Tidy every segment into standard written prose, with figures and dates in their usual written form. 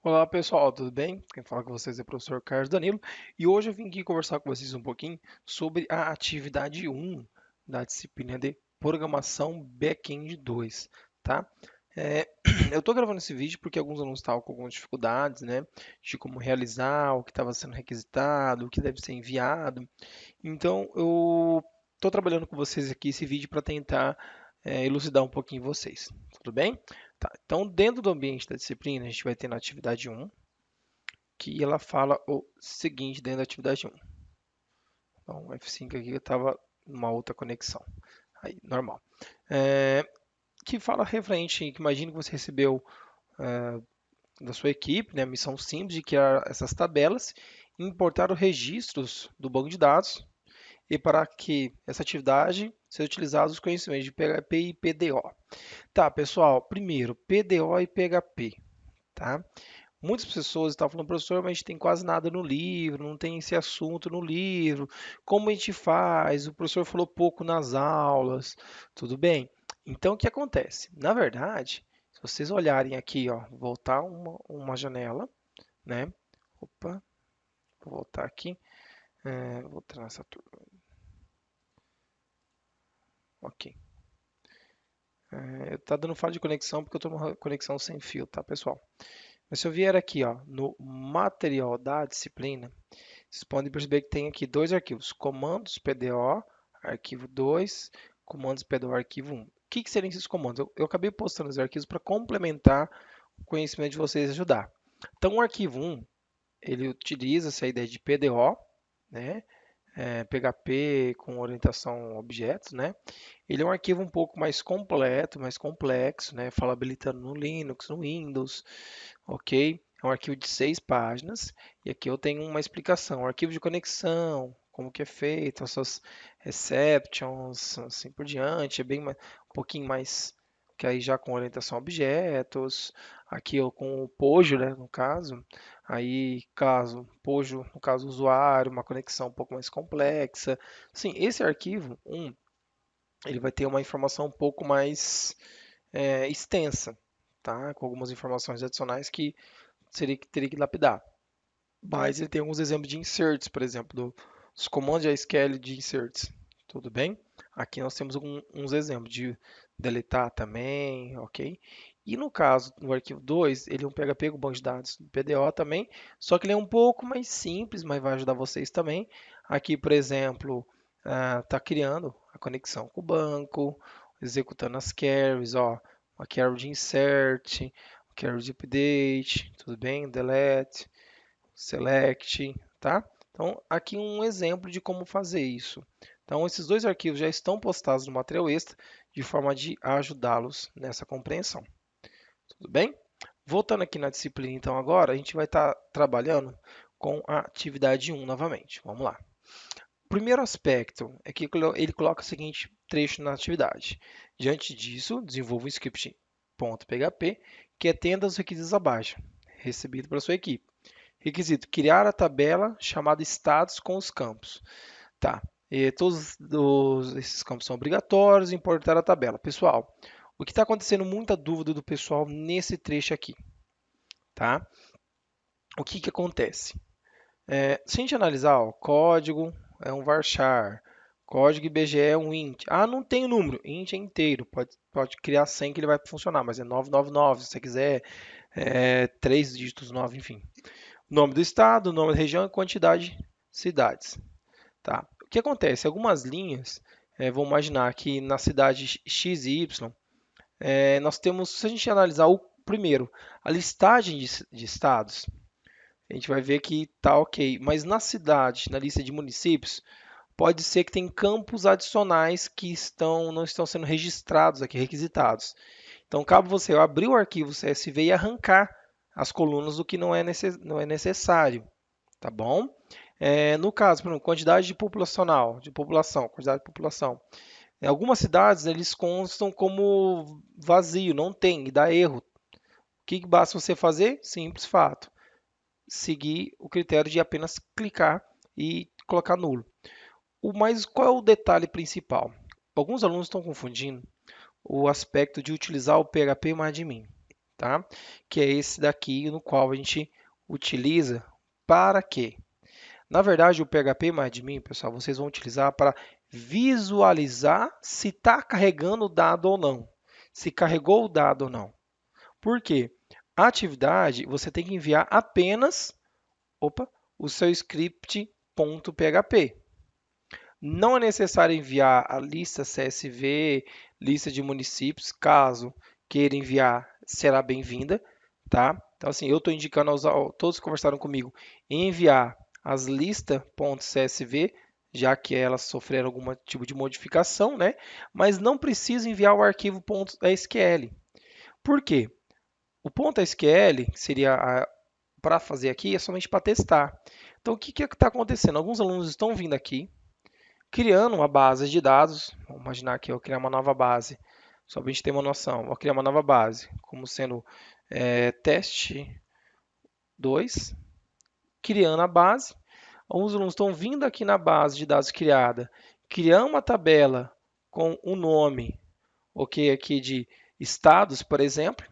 Olá pessoal, tudo bem? Quem fala com vocês é o professor Carlos Danilo e hoje eu vim aqui conversar com vocês um pouquinho sobre a atividade um da disciplina de Programação Backend 2, tá? É, eu estou gravando esse vídeo porque alguns alunos estavam com algumas dificuldades, né, de como realizar, o que estava sendo requisitado, o que deve ser enviado. Então eu estou trabalhando com vocês aqui esse vídeo para tentar elucidar um pouquinho vocês, tudo bem? Tá, então dentro do ambiente da disciplina a gente vai ter na atividade um que ela fala o seguinte dentro da atividade um. Então, o F5 aqui estava numa outra conexão. Aí, normal. É, que fala referente, que imagine que você recebeu da sua equipe, né, a missão simples de criar essas tabelas e importar os registros do banco de dados e para que essa atividade seja utilizado os conhecimentos de PHP e PDO. Tá, pessoal, primeiro, PDO e PHP, tá? Muitas pessoas estavam falando, professor, mas a gente tem quase nada no livro, não tem esse assunto no livro. Como a gente faz? O professor falou pouco nas aulas. Tudo bem? Então, o que acontece? Na verdade, se vocês olharem aqui, ó, voltar uma janela, né? Opa, vou voltar aqui. Vou voltar nessa turma. Ok. Tá dando falha de conexão porque eu estou numa conexão sem fio, tá, pessoal? Mas se eu vier aqui, ó, no material da disciplina, vocês podem perceber que tem aqui dois arquivos, comandos PDO, arquivo 2, comandos PDO, arquivo 1. O que seriam esses comandos? Eu acabei postando os arquivos para complementar o conhecimento de vocês e ajudar. Então, o arquivo 1, ele utiliza essa ideia de PDO, né? PHP com orientação a objetos, né? Ele é um arquivo um pouco mais completo, mais complexo, né? Fala habilitando no Linux, no Windows, ok? É um arquivo de 6 páginas e aqui eu tenho uma explicação, arquivo de conexão, como que é feito, as suas exceptions, assim por diante, é bem um pouquinho mais que aí já com orientação a objetos, aqui eu com o Pojo, né, no caso, aí caso Pojo, no caso usuário, uma conexão um pouco mais complexa. Sim, esse arquivo ele vai ter uma informação um pouco mais extensa, tá? Com algumas informações adicionais que teria que lapidar. Mas ele tem alguns exemplos de inserts, por exemplo, dos comandos de SQL de inserts. Tudo bem? Aqui nós temos uns exemplos de deletar também, ok? E no caso, no arquivo 2, ele é um PHP com banco de dados PDO também, só que ele é um pouco mais simples, mas vai ajudar vocês também. Aqui, por exemplo, está criando a conexão com o banco, executando as carries, ó, uma carry de insert, uma carry de update, tudo bem? Delete, select, tá? Então, aqui um exemplo de como fazer isso. Então, esses dois arquivos já estão postados no material extra, de forma de ajudá-los nessa compreensão. Tudo bem? Voltando aqui na disciplina, então, agora, a gente vai estar trabalhando com a atividade um novamente. Vamos lá. O primeiro aspecto é que ele coloca o seguinte trecho na atividade. Diante disso, desenvolva um script .php que atenda aos requisitos abaixo, recebido pela sua equipe. Requisito: criar a tabela chamada status com os campos. Tá. E todos esses campos são obrigatórios, importar a tabela. Pessoal, o que está acontecendo, muita dúvida do pessoal nesse trecho aqui, tá? O que que acontece? Se a gente analisar, ó, código é um varchar, código IBGE é um int. Ah, não tem o número, int é inteiro, pode criar 100 que ele vai funcionar, mas é 999, se você quiser, 3 dígitos 9, enfim. Nome do estado, nome da região e quantidade de cidades. Tá? O que acontece? Algumas linhas, vamos imaginar que na cidade X e Y, nós temos, se a gente analisar o primeiro, a listagem de estados, a gente vai ver que tá ok. Mas na cidade, na lista de municípios, pode ser que tem campos adicionais que não estão sendo registrados aqui, requisitados. Então, cabe você abrir o arquivo CSV e arrancar as colunas do que não é necessário, tá bom? No caso, por exemplo, quantidade de população, quantidade de população. Em algumas cidades, eles constam como vazio, não tem, e dá erro. O que basta você fazer? Simples fato. Seguir o critério de apenas clicar e colocar nulo. Mas qual é o detalhe principal? Alguns alunos estão confundindo o aspecto de utilizar o PHP mais de mim, tá? Que é esse daqui no qual a gente utiliza para quê? Na verdade, o PHP MyAdmin, pessoal, vocês vão utilizar para visualizar se está carregando o dado ou não, se carregou o dado ou não. Por quê? A atividade, você tem que enviar apenas, o seu script.php. Não é necessário enviar a lista CSV, lista de municípios, caso queira enviar, será bem-vinda, tá? Então, assim, eu estou indicando aos todos que conversaram comigo enviar as listas.csv, já que elas sofreram algum tipo de modificação, né? Mas não precisa enviar o arquivo .sql. Por quê? O .sql seria para fazer aqui é somente para testar. Então, o que está acontecendo? Alguns alunos estão vindo aqui, criando uma base de dados. Vamos imaginar que eu criar uma nova base, só para a gente ter uma noção. Vou criar uma nova base, como sendo teste 2, criando a base. Alguns alunos estão vindo aqui na base de dados criada, criando uma tabela com o nome, ok, aqui de estados, por exemplo.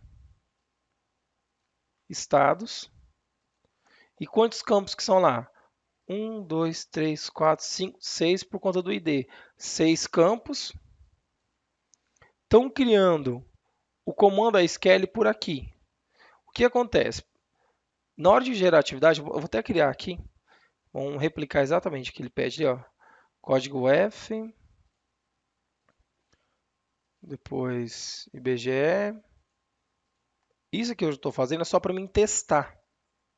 Estados. E quantos campos que são lá? 1, 2, 3, 4, 5, 6 por conta do ID. 6 campos. Estão criando o comando SQL por aqui. O que acontece? Na hora de gerar atividade, eu vou até criar aqui. Vamos replicar exatamente o que ele pede ali, ó. Código F, depois IBGE. Isso que eu estou fazendo é só para mim testar,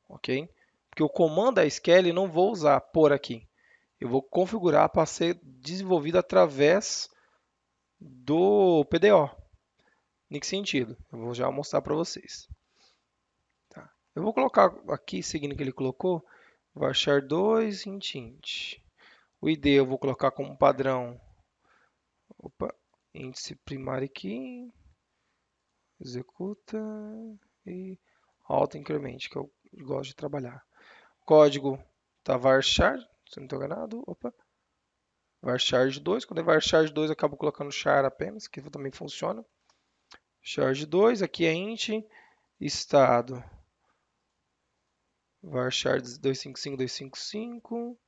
ok? Porque o comando SQL não vou usar por aqui. Eu vou configurar para ser desenvolvido através do PDO. Em que sentido? Eu vou já mostrar para vocês. Tá. Eu vou colocar aqui, seguindo o que ele colocou, varchar 2 int. O ID eu vou colocar como padrão, índice primário aqui, executa e auto-incremente, que eu gosto de trabalhar. Código tá varchar, se não estou enganado, varchar 2, quando é varchar 2 eu acabo colocando char apenas, que também funciona. Charge 2, aqui é int, estado, varchar 255, 255,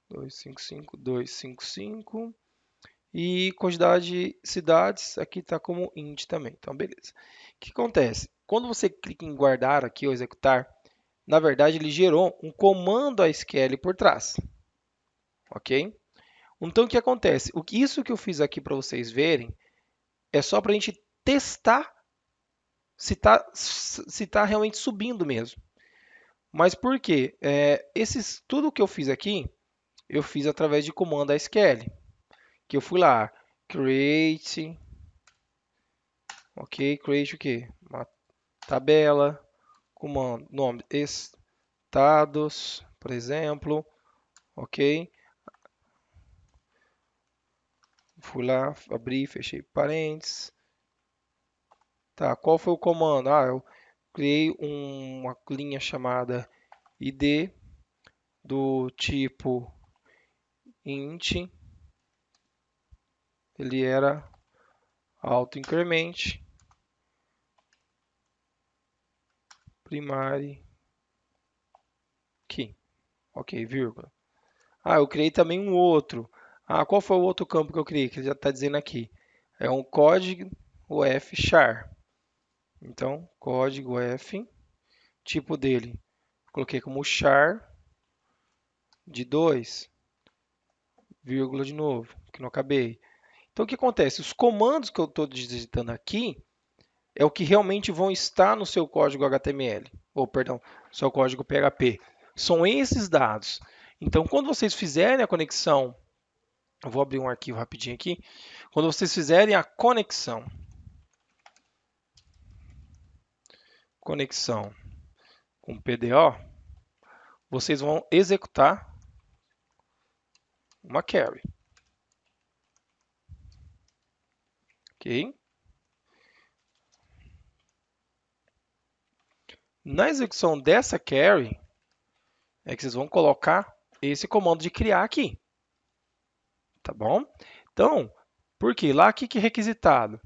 255, 255. E quantidade de cidades aqui está como int também. Então, beleza. O que acontece? Quando você clica em guardar aqui ou executar, na verdade ele gerou um comando SQL por trás. Ok? Então, o que acontece? Isso que eu fiz aqui para vocês verem é só para a gente testar se tá realmente subindo mesmo. Mas por quê? Tudo que eu fiz aqui, eu fiz através de comando SQL. Que eu fui lá, create, ok, create o quê? Uma tabela, comando, nome, estados, por exemplo, ok. Fui lá, abri, fechei parênteses. Tá, qual foi o comando? Eu criei uma linha chamada id do tipo int, ele era auto-increment, primary key, ok, vírgula. Eu criei também um outro. Qual foi o outro campo que eu criei? Que ele já está dizendo aqui. É um código F char. Então, código F, tipo dele, coloquei como char de 2, vírgula de novo, que não acabei. Então, o que acontece? Os comandos que eu estou digitando aqui é o que realmente vão estar no seu código HTML, ou perdão, seu código PHP. São esses dados. Então, quando vocês fizerem a conexão, eu vou abrir um arquivo rapidinho aqui. Quando vocês fizerem a conexão com PDO, vocês vão executar uma query. Ok? Na execução dessa query, é que vocês vão colocar esse comando de criar aqui. Tá bom? Então, por quê? Lá, o que é requisitado?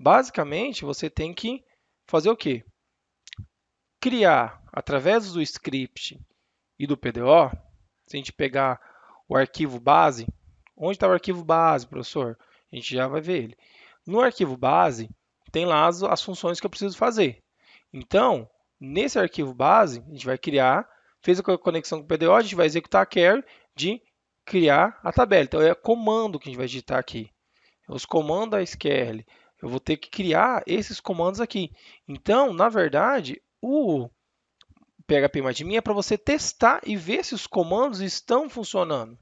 Basicamente, você tem que fazer o quê? Criar, através do script e do PDO, se a gente pegar o arquivo base, onde está o arquivo base, professor? A gente já vai ver ele. No arquivo base, tem lá as funções que eu preciso fazer. Então, nesse arquivo base, a gente vai criar, fez a conexão com o PDO, a gente vai executar a query de criar a tabela. Então, é comando que a gente vai digitar aqui. Os comandos da SQL. Eu vou ter que criar esses comandos aqui. Então, na verdade, o PHP é para você testar e ver se os comandos estão funcionando,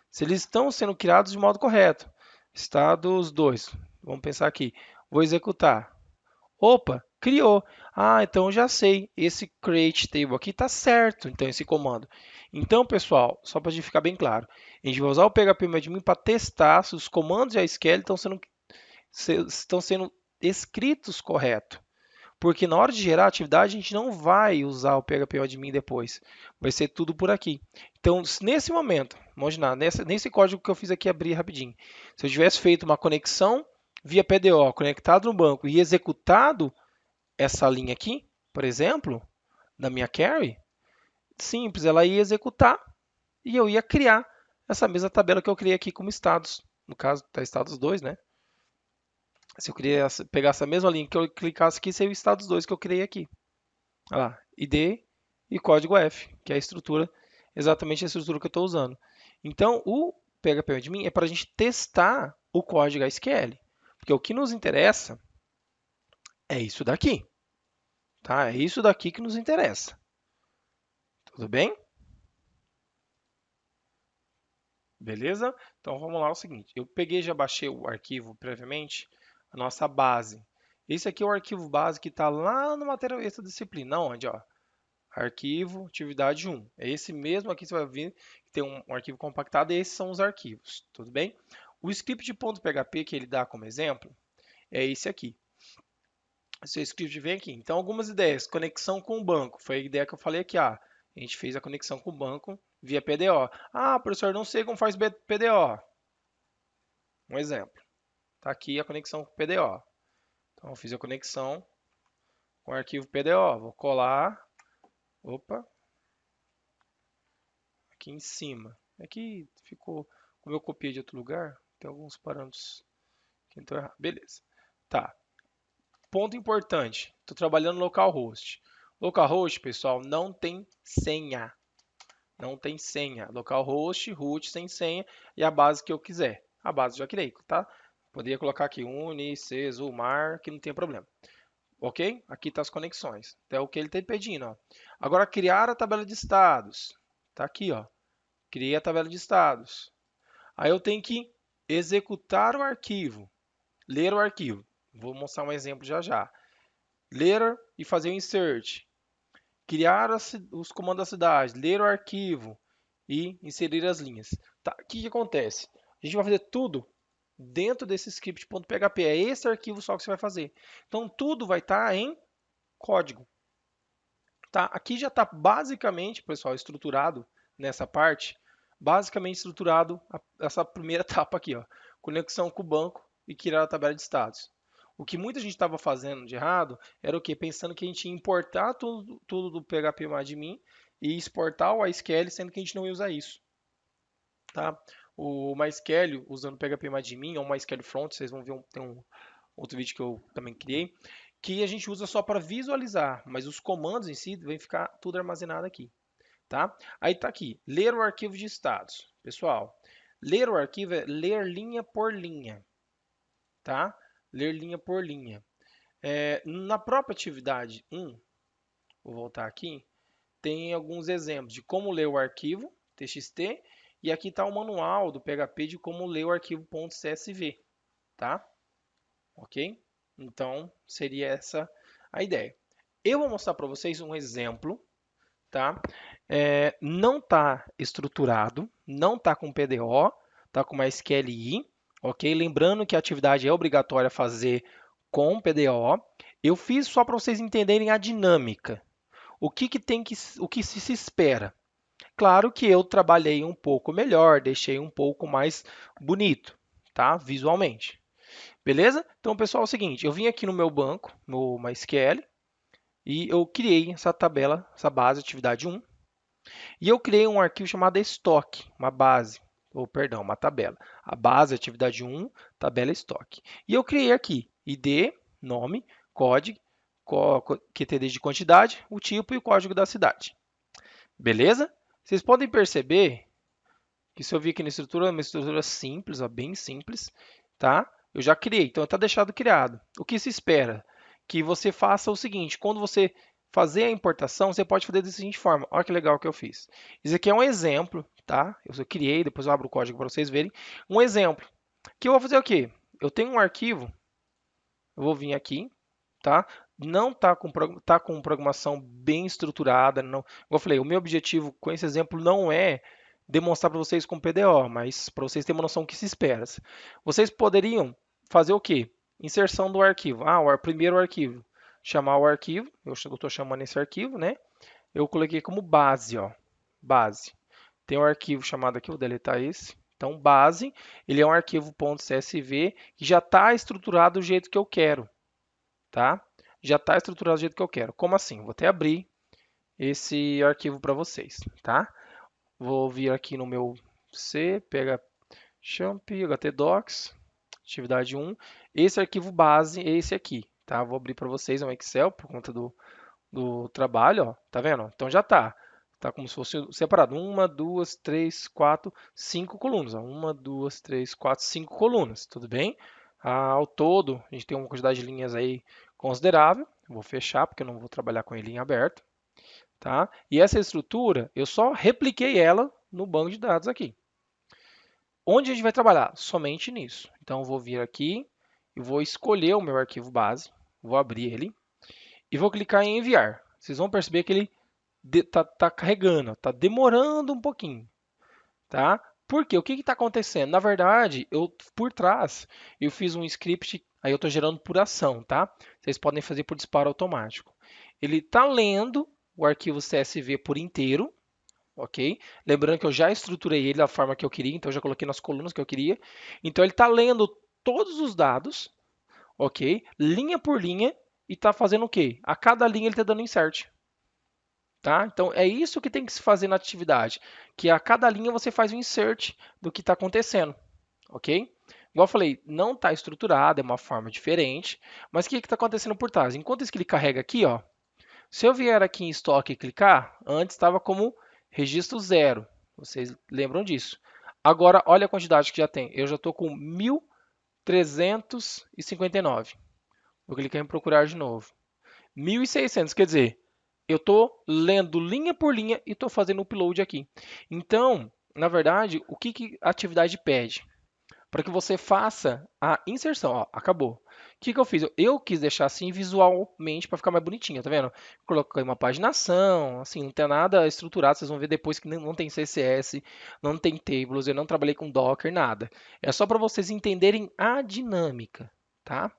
se eles estão sendo criados de modo correto. Estados 2. Vamos pensar aqui. Vou executar. Opa, criou. Ah, então já sei. Esse create table aqui está certo. Então, esse comando. Então, pessoal, só para ficar bem claro, a gente vai usar o PHP para testar se os comandos de SQL estão sendo escritos correto. Porque na hora de gerar a atividade, a gente não vai usar o PHP depois. Vai ser tudo por aqui. Então, nesse momento, imaginar, nesse código que eu fiz aqui, abrir rapidinho. Se eu tivesse feito uma conexão via PDO, conectado no banco e executado essa linha aqui, por exemplo, da minha query, simples, ela ia executar e eu ia criar essa mesma tabela que eu criei aqui como estados. No caso, está estados 2, né? Se eu queria pegar essa mesma linha que eu clicasse aqui, seria o estados 2 que eu criei aqui. Olha lá, ID e código F, que é a estrutura, exatamente a estrutura que eu estou usando. Então, o PHP Admin é para a gente testar o código SQL, porque o que nos interessa é isso daqui, tá? É isso daqui que nos interessa. Tudo bem? Beleza? Então vamos lá, é o seguinte, eu peguei, já baixei o arquivo previamente, a nossa base. Esse aqui é o arquivo base que está lá no material extra disciplina, onde, ó, arquivo, atividade 1. É esse mesmo aqui, você vai ver que tem um arquivo compactado, e esses são os arquivos, tudo bem? O script de .php que ele dá como exemplo é esse aqui. Esse script vem aqui. Então, algumas ideias. Conexão com o banco. Foi a ideia que eu falei aqui. A gente fez a conexão com o banco via PDO. Ah, professor, não sei como faz PDO. Um exemplo. Está aqui a conexão com o PDO. Então, eu fiz a conexão com o arquivo PDO. Vou colar. Opa, aqui em cima. Aqui ficou, como eu copiei de outro lugar, tem alguns parâmetros que estão errados. Beleza. Tá. Ponto importante. Estou trabalhando no localhost. Localhost, pessoal, não tem senha. Não tem senha. Localhost, root sem senha e a base que eu quiser. A base já criei, tá? Poderia colocar aqui uni, mar, que não tem problema. Ok? Aqui tá as conexões. Até o que ele está pedindo, ó. Agora, criar a tabela de estados. Tá aqui, ó. Criei a tabela de estados. Aí eu tenho que executar o arquivo, ler o arquivo. Vou mostrar um exemplo já já. Ler e fazer o insert. Criar os comandos da cidade, ler o arquivo e inserir as linhas. Tá, o que, que acontece? A gente vai fazer tudo dentro desse script.php. É esse arquivo só que você vai fazer. Então, tudo vai estar em código. Tá? Aqui já está basicamente, pessoal, estruturado nessa parte, basicamente estruturado essa primeira etapa aqui, ó, conexão com o banco e criar a tabela de estados. O que muita gente estava fazendo de errado era o quê? Pensando que a gente ia importar tudo do PHP e exportar o MySQL, sendo que a gente não ia usar isso. Tá? O MySQL, usando o PHP ou o MySQL Front, vocês vão ver, tem um outro vídeo que eu também criei, que a gente usa só para visualizar, mas os comandos em si vão ficar tudo armazenado aqui, tá? Aí tá aqui, ler o arquivo de estados. Pessoal, ler o arquivo é ler linha por linha, tá? Ler linha por linha. Na própria atividade 1, vou voltar aqui, tem alguns exemplos de como ler o arquivo txt e aqui está o manual do PHP de como ler o arquivo .csv, tá? Ok? Então, seria essa a ideia. Eu vou mostrar para vocês um exemplo, tá? Não está estruturado, não está com PDO, está com uma SQLi, ok? Lembrando que a atividade é obrigatória fazer com PDO. Eu fiz só para vocês entenderem a dinâmica. O que se espera? Claro que eu trabalhei um pouco melhor, deixei um pouco mais bonito, tá? Visualmente. Beleza? Então, pessoal, é o seguinte, eu vim aqui no meu banco, no MySQL, e eu criei essa tabela, essa base, atividade 1, e eu criei um arquivo chamado estoque, uma base, ou perdão, uma tabela. A base, atividade 1, tabela estoque. E eu criei aqui ID, nome, código, QTD de quantidade, o tipo e o código da cidade. Beleza? Vocês podem perceber que se eu vir aqui na estrutura, é uma estrutura simples, ó, bem simples, tá? Eu já criei, então está deixado criado. O que se espera? Que você faça o seguinte, quando você fazer a importação, você pode fazer da seguinte forma. Olha que legal que eu fiz. Isso aqui é um exemplo, tá? Eu só criei, depois eu abro o código para vocês verem. Um exemplo. Que eu vou fazer o quê? Eu tenho um arquivo, eu vou vir aqui, tá? Não tá com programação bem estruturada, não. Como eu falei, o meu objetivo com esse exemplo não é demonstrar para vocês com PDO, mas para vocês terem uma noção do que se espera. Vocês poderiam fazer o quê? Inserção do arquivo. Ah, o primeiro arquivo. Chamar o arquivo, eu estou chamando esse arquivo, né? Eu coloquei como base, ó. Base. Tem um arquivo chamado aqui, vou deletar esse. Então, base, ele é um arquivo .csv que já está estruturado do jeito que eu quero, tá? Já está estruturado do jeito que eu quero. Como assim? Vou até abrir esse arquivo para vocês, tá? Vou vir aqui no meu C, pega champ, htdocs, atividade 1. Esse arquivo base é esse aqui, tá? Vou abrir para vocês um Excel por conta do trabalho, ó. Tá vendo? Então já tá. Tá como se fosse separado. Uma, duas, três, quatro, cinco colunas. Ó. Uma, duas, três, quatro, cinco colunas. Tudo bem? Ao todo, a gente tem uma quantidade de linhas aí considerável. Vou fechar porque eu não vou trabalhar com ele em aberto. Tá? E essa estrutura, eu só repliquei ela no banco de dados aqui. Onde a gente vai trabalhar? Somente nisso. Então, eu vou vir aqui e vou escolher o meu arquivo base, vou abrir ele e vou clicar em enviar. Vocês vão perceber que ele está carregando, está demorando um pouquinho. Tá? Por quê? O que está acontecendo? Na verdade, por trás, eu fiz um script, aí eu estou gerando por ação. Tá? Vocês podem fazer por disparo automático. Ele está lendo o arquivo CSV por inteiro, ok? Lembrando que eu já estruturei ele da forma que eu queria, então eu já coloquei nas colunas que eu queria. Então ele está lendo todos os dados, ok? Linha por linha, e está fazendo o quê? A cada linha ele está dando insert. Tá? Então é isso que tem que se fazer na atividade, que a cada linha você faz um insert do que está acontecendo, ok? Igual eu falei, não está estruturado, é uma forma diferente, mas o que está acontecendo por trás? Enquanto isso que ele carrega aqui, ó, se eu vier aqui em estoque e clicar, antes estava como registro 0. Vocês lembram disso? Agora, olha a quantidade que já tem. Eu já estou com 1.359. Vou clicar em procurar de novo. 1.600, quer dizer, eu estou lendo linha por linha e estou fazendo upload aqui. Então, na verdade, o que a atividade pede? Para que você faça a inserção. Ó, acabou. O que eu fiz? Eu quis deixar assim visualmente para ficar mais bonitinho, tá vendo? Coloquei uma paginação, assim, não tem nada estruturado. Vocês vão ver depois que não tem CSS, não tem tables, eu não trabalhei com Docker, nada. É só para vocês entenderem a dinâmica, tá?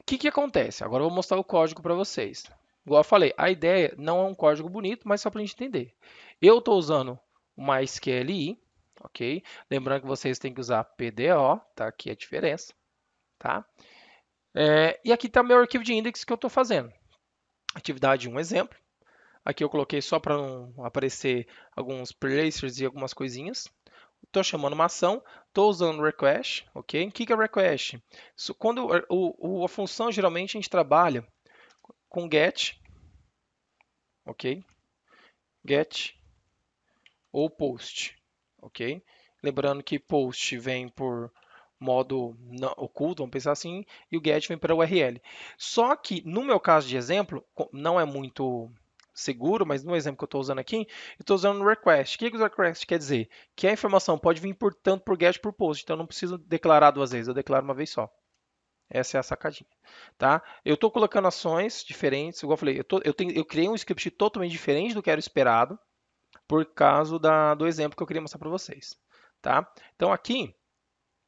O que acontece? Agora eu vou mostrar o código para vocês. Igual eu falei, a ideia não é um código bonito, mas só para a gente entender. Eu estou usando o MySQLi, ok? Lembrando que vocês têm que usar PDO, tá? Aqui a diferença, tá? E aqui está meu arquivo de index que eu estou fazendo. Atividade 1, exemplo. Aqui eu coloquei só para não aparecer alguns placers e algumas coisinhas. Estou chamando uma ação, estou usando request, ok? O que é request? Quando a função, geralmente, a gente trabalha com get, ok? Get ou post, ok? Lembrando que post vem por modo oculto, vamos pensar assim, e o get vem para URL. Só que, no meu caso de exemplo, não é muito seguro, mas no exemplo que eu estou usando aqui, eu estou usando request. O que o request quer dizer? Que a informação pode vir tanto por get por post, então eu não preciso declarar duas vezes, eu declaro uma vez só. Essa é a sacadinha, tá? Eu estou colocando ações diferentes, igual eu falei, eu criei um script totalmente diferente do que era esperado, por causa do exemplo que eu queria mostrar para vocês, tá? Então aqui,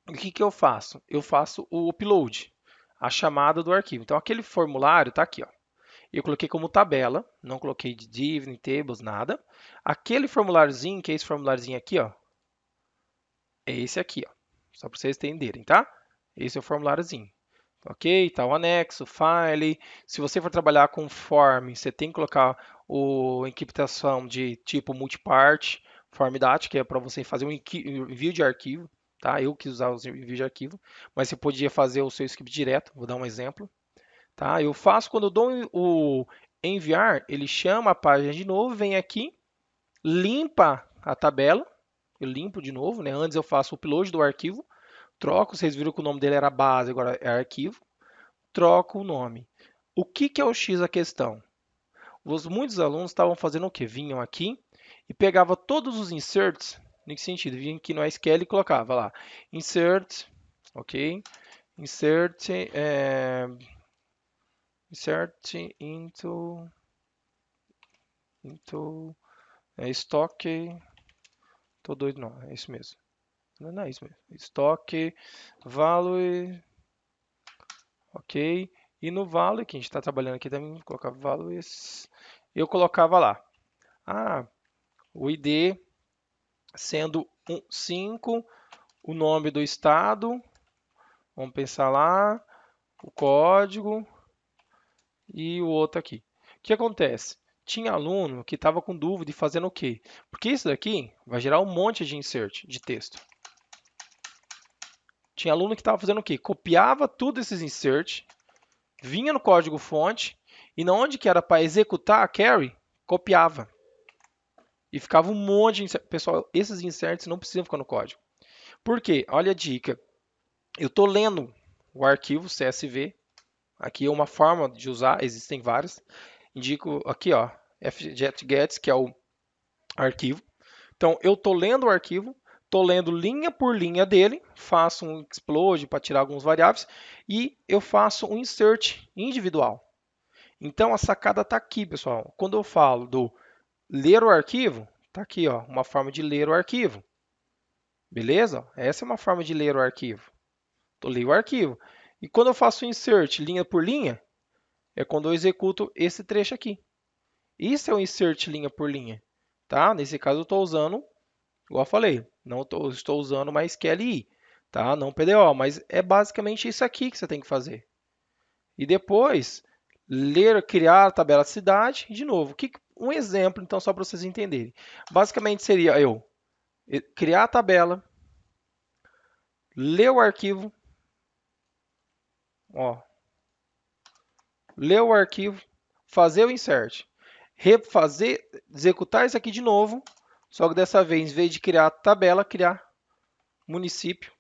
o que eu faço? Eu faço o upload, a chamada do arquivo. Então aquele formulário está aqui, ó. Eu coloquei como tabela, não coloquei de div, nem tables, nada. Aquele formuláriozinho, que é esse formuláriozinho aqui, ó, é esse aqui, ó. Só para vocês entenderem, tá? Esse é o formuláriozinho. Ok? Tá o anexo, file. Se você for trabalhar com form, você tem que colocar o encriptação de tipo multipart, form.dat, que é para você fazer um envio de arquivo. Tá? Eu quis usar o envio de arquivo, mas você podia fazer o seu script direto. Vou dar um exemplo. Tá? Eu faço quando eu dou o enviar, ele chama a página de novo, vem aqui, limpa a tabela. Eu limpo de novo, né? Antes eu faço o upload do arquivo, troco, vocês viram que o nome dele era base, agora é arquivo, troco o nome. O que, que é o X a questão? Muitos alunos estavam fazendo o quê? Vinham aqui e pegava todos os inserts, em que sentido? Vinha aqui no SQL e colocava lá, insert, ok? Insert, insert into stock, tô doido não, é isso mesmo. Não é isso mesmo. Stock, value, ok? E no value, que a gente está trabalhando aqui também, vou colocar values, eu colocava lá, o ID sendo 5, o nome do estado, vamos pensar lá, o código e o outro aqui. O que acontece? Tinha aluno que estava com dúvida de fazendo o quê? Porque isso daqui vai gerar um monte de insert de texto. Tinha aluno que estava fazendo o quê? Copiava tudo esses insert, vinha no código fonte e na onde que era para executar a carry, copiava. E ficava um monte de insert. Pessoal, esses inserts não precisam ficar no código. Por quê? Olha a dica. Eu estou lendo o arquivo CSV. Aqui é uma forma de usar, existem várias. Indico aqui, ó, fjetgets, que é o arquivo. Então, eu estou lendo o arquivo, estou lendo linha por linha dele, faço um explode para tirar algumas variáveis e eu faço um insert individual. Então, a sacada está aqui, pessoal. Quando eu falo do ler o arquivo, está aqui, ó, uma forma de ler o arquivo. Beleza? Essa é uma forma de ler o arquivo. Eu leio o arquivo. E quando eu faço insert linha por linha, é quando eu executo esse trecho aqui. Isso é o insert linha por linha. Tá? Nesse caso, eu estou usando, igual eu falei, não estou usando mais QLI, tá? Não PDO, mas é basicamente isso aqui que você tem que fazer. E depois, criar a tabela cidade, de novo. Um exemplo, então, só para vocês entenderem. Basicamente seria eu criar a tabela, ler o arquivo, ó, ler o arquivo, fazer o insert, refazer, executar isso aqui de novo, só que dessa vez, em vez de criar a tabela, criar município,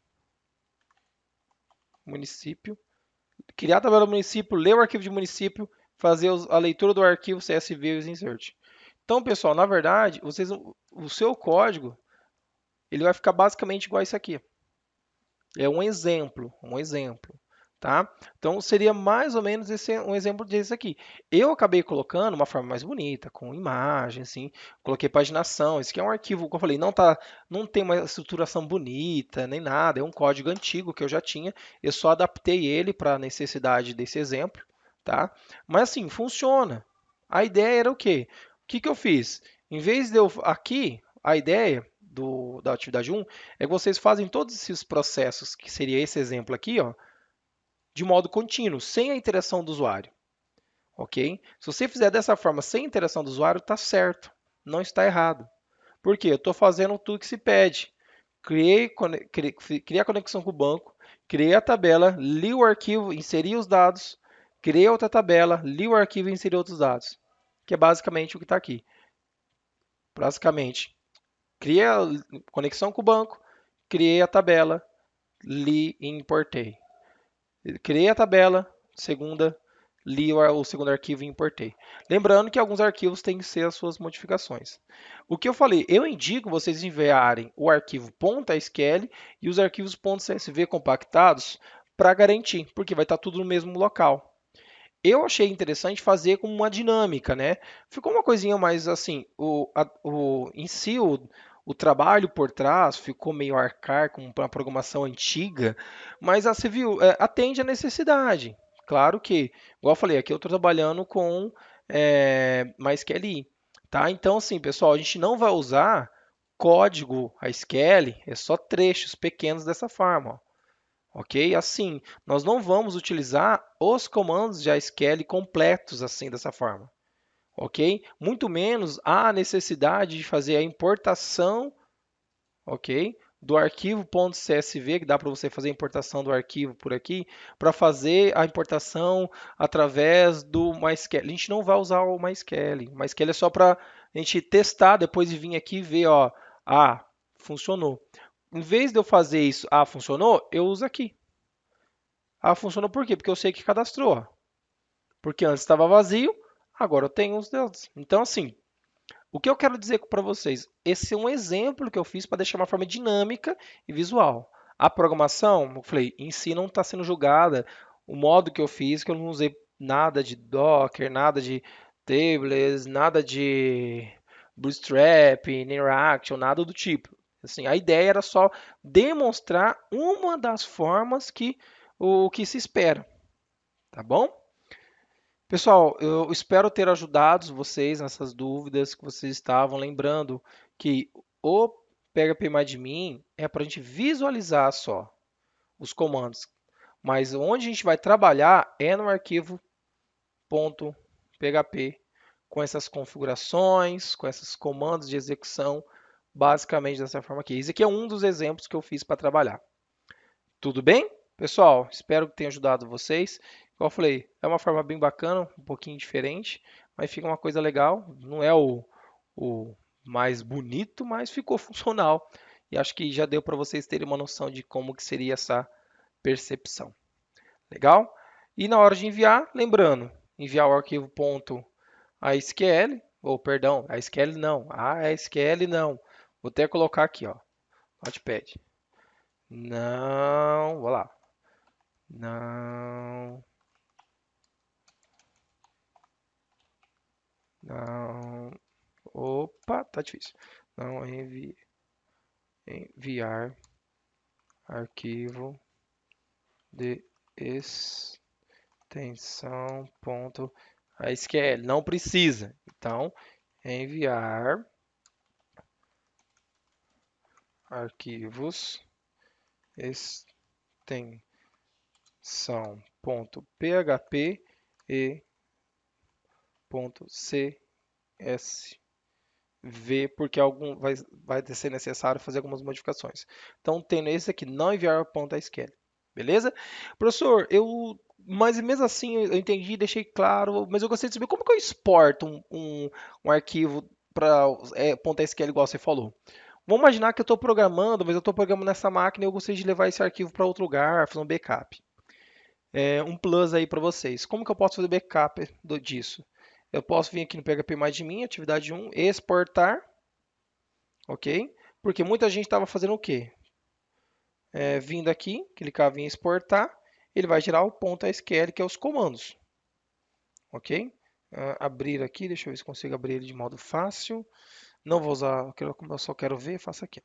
criar a tabela do município, ler o arquivo de município, fazer a leitura do arquivo CSV e os insert. Então, pessoal, na verdade, o seu código ele vai ficar basicamente igual a isso aqui. É um exemplo, tá? Então seria mais ou menos um exemplo desse aqui. Eu acabei colocando uma forma mais bonita, com imagem, assim, coloquei paginação. Esse aqui é um arquivo, como eu falei, não tem uma estruturação bonita nem nada. É um código antigo que eu já tinha. Eu só adaptei ele para a necessidade desse exemplo, tá? Mas assim funciona. A ideia era o quê? O que que eu fiz? Em vez de eu aqui, a ideia da atividade 1 é que vocês fazem todos esses processos, que seria esse exemplo aqui, ó, de modo contínuo, sem a interação do usuário. Ok? Se você fizer dessa forma, sem interação do usuário, está certo, não está errado. Por quê? Eu estou fazendo tudo que se pede. Criei a conexão com o banco, criei a tabela, li o arquivo, inseri os dados, criei outra tabela, li o arquivo e inseri outros dados. Que é basicamente o que está aqui. Basicamente, criei a conexão com o banco, criei a tabela, li e importei. Criei a tabela, li o segundo arquivo e importei. Lembrando que alguns arquivos têm que ser as suas modificações. O que eu falei, eu indico vocês enviarem o arquivo .sql e os arquivos .csv compactados para garantir, porque vai estar tudo no mesmo local. Eu achei interessante fazer como uma dinâmica, né? Ficou uma coisinha mais assim, em si o trabalho por trás ficou meio arcaico, com uma programação antiga, mas você viu, atende à necessidade. Claro que, igual eu falei, aqui eu estou trabalhando com MySQL, tá? Então, assim, pessoal, a gente não vai usar código a SQL, é só trechos pequenos dessa forma, ó. ok? Assim, nós não vamos utilizar os comandos de SQL completos assim dessa forma, ok? Muito menos a necessidade de fazer a importação, ok? Do arquivo .csv, que dá para você fazer a importação do arquivo por aqui, para fazer a importação através do MySQL. A gente não vai usar o MySQL. O MySQL é só para a gente testar, depois de vir aqui e ver, ó, ah, funcionou. Em vez de eu fazer isso, ah, funcionou, eu uso aqui. Ah, funcionou por quê? Porque eu sei que cadastrou. Porque antes estava vazio, agora eu tenho os dados. Então, assim, o que eu quero dizer para vocês? Esse é um exemplo que eu fiz para deixar uma forma dinâmica e visual. A programação, como eu falei, em si não está sendo julgada. O modo que eu fiz, que eu não usei nada de Docker, nada de tables, nada de Bootstrap, Interaction, nada do tipo. Assim, a ideia era só demonstrar uma das formas que o que se espera, tá bom? Pessoal, eu espero ter ajudado vocês nessas dúvidas que vocês estavam. Lembrando que o PHP é para a gente visualizar só os comandos, mas onde a gente vai trabalhar é no arquivo .php com essas configurações, com esses comandos de execução, basicamente dessa forma aqui. Esse aqui é um dos exemplos que eu fiz para trabalhar. Tudo bem? Pessoal, espero que tenha ajudado vocês. Como eu falei, é uma forma bem bacana, um pouquinho diferente, mas fica uma coisa legal. Não é o mais bonito, mas ficou funcional. E acho que já deu para vocês terem uma noção de como que seria essa percepção. Legal? E na hora de enviar, lembrando, enviar o arquivo .asql, ou perdão, asql não, ASQL não. Vou até colocar aqui, ó, Notepad. Não, vou lá. Não, não. Opa, tá difícil. Não enviar arquivo de extensão ponto .asql. Não precisa. Então, enviar arquivos extensão ponto .php e ponto .csv, porque vai ser necessário fazer algumas modificações. Então, tendo esse aqui, não enviar .asql. Beleza? Professor, mas mesmo assim eu entendi, deixei claro, mas eu gostaria de saber como que eu exporto um arquivo para .sql igual você falou. Vamos imaginar que eu estou programando, mas eu estou programando nessa máquina e eu gostaria de levar esse arquivo para outro lugar, fazer um backup. Um plus aí para vocês. Como que eu posso fazer backup disso? Eu posso vir aqui no PHP atividade 1, exportar, ok? Porque muita gente estava fazendo o quê? Vindo aqui, clicava em exportar, ele vai gerar o .sql, que é os comandos, ok? Abrir aqui, deixa eu ver se consigo abrir ele de modo fácil. Não vou usar, como eu só quero ver, faço aqui.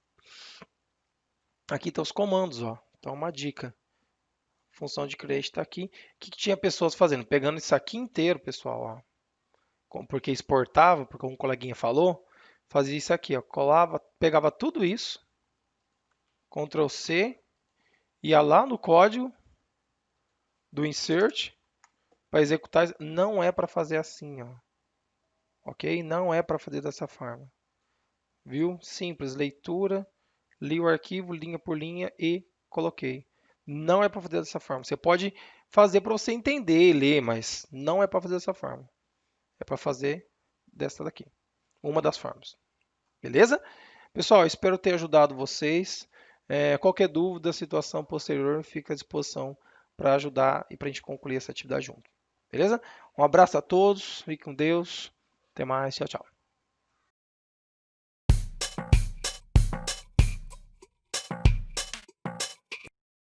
Aqui estão os comandos, ó. Então, uma dica. Função de create está aqui. O que tinha pessoas fazendo? Pegando isso aqui inteiro, pessoal, ó, porque exportava, porque um coleguinha falou, fazia isso aqui, ó, colava, pegava tudo isso, Ctrl C, ia lá no código do insert para executar. Não é para fazer assim, ó, ok? Não é para fazer dessa forma, viu? Simples, leitura, li o arquivo linha por linha e coloquei. Não é para fazer dessa forma. Você pode fazer para você entender e ler, mas não é para fazer dessa forma. É para fazer dessa daqui, uma das formas. Beleza? Pessoal, espero ter ajudado vocês. Qualquer dúvida, situação posterior, fica à disposição para ajudar e para a gente concluir essa atividade junto. Beleza? Um abraço a todos, fique com Deus. Até mais, tchau, tchau.